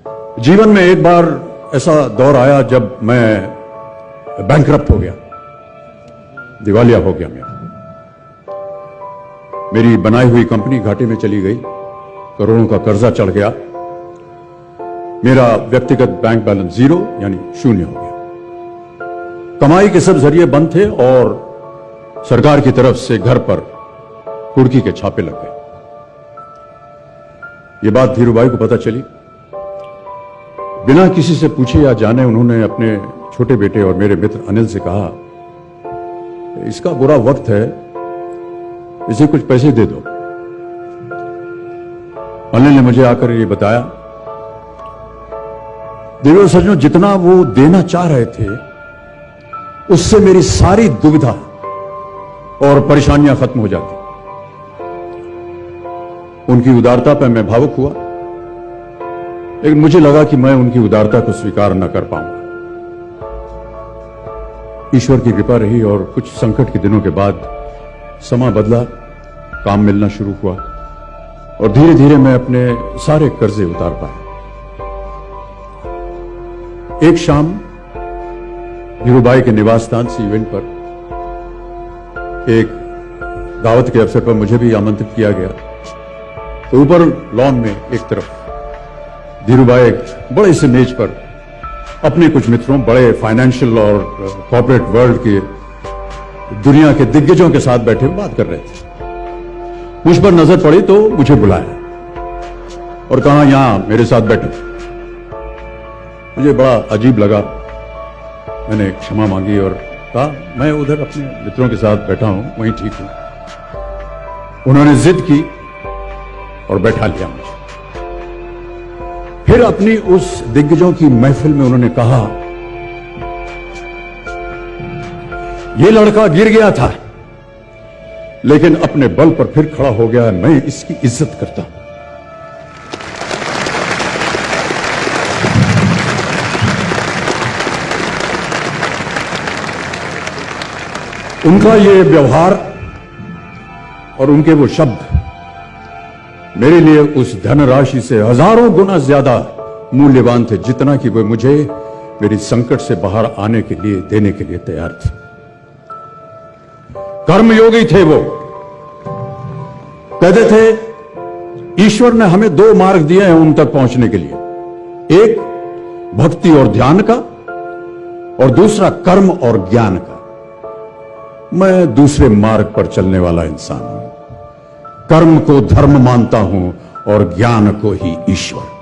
जीवन में एक बार ऐसा दौर आया जब मैं बैंकरप्ट हो गया, दिवालिया हो गया। मेरी बनाई हुई कंपनी घाटे में चली गई, करोड़ों का कर्जा चढ़ गया, मेरा व्यक्तिगत बैंक बैलेंस जीरो यानी शून्य हो गया। कमाई के सब जरिए बंद थे और सरकार की तरफ से घर पर कुर्की के छापे लग गए। ये बात धीरूभाई को पता चली। बिना किसी से पूछे या जाने उन्होंने अपने छोटे बेटे और मेरे मित्र अनिल से कहा, इसका बुरा वक्त है, इसे कुछ पैसे दे दो। अनिल ने मुझे आकर ये बताया, देखो सज्जनों, जितना वो देना चाह रहे थे उससे मेरी सारी दुविधा और परेशानियां खत्म हो जाती। उनकी उदारता पर मैं भावुक हुआ, लेकिन मुझे लगा कि मैं उनकी उदारता को स्वीकार न कर पाऊंगा। ईश्वर की कृपा रही और कुछ संकट के दिनों के बाद समा बदला, काम मिलना शुरू हुआ और धीरे धीरे मैं अपने सारे कर्जे उतार पाया। एक शाम धीरूभाई के निवास स्थान से इवेंट पर एक दावत के अवसर पर मुझे भी आमंत्रित किया गया। तो ऊपर लॉन में एक तरफ धीरूभाई एक बड़े से मेज पर अपने कुछ मित्रों, बड़े फाइनेंशियल और कॉर्पोरेट वर्ल्ड के दुनिया के दिग्गजों के साथ बैठे बात कर रहे थे। मुझ पर नजर पड़ी तो मुझे बुलाया और कहा, यहां मेरे साथ बैठो। मुझे बड़ा अजीब लगा। मैंने क्षमा मांगी और कहा, मैं उधर अपने मित्रों के साथ बैठा हूं, वहीं ठीक हूं। उन्होंने जिद की और बैठा लिया मुझे। फिर अपनी उस दिग्गजों की महफिल में उन्होंने कहा, यह लड़का गिर गया था लेकिन अपने बल पर फिर खड़ा हो गया, मैं इसकी इज्जत करता हूं। उनका ये व्यवहार और उनके वो शब्द मेरे लिए उस धनराशि से हजारों गुना ज्यादा मूल्यवान थे, जितना कि वे मुझे मेरी संकट से बाहर आने के लिए देने के लिए तैयार थे। कर्मयोगी थे वो। कहते थे, ईश्वर ने हमें दो मार्ग दिए हैं उन तक पहुंचने के लिए, एक भक्ति और ध्यान का और दूसरा कर्म और ज्ञान का। मैं दूसरे मार्ग पर चलने वाला इंसान हूं। कर्म को धर्म मानता हूं और ज्ञान को ही ईश्वर।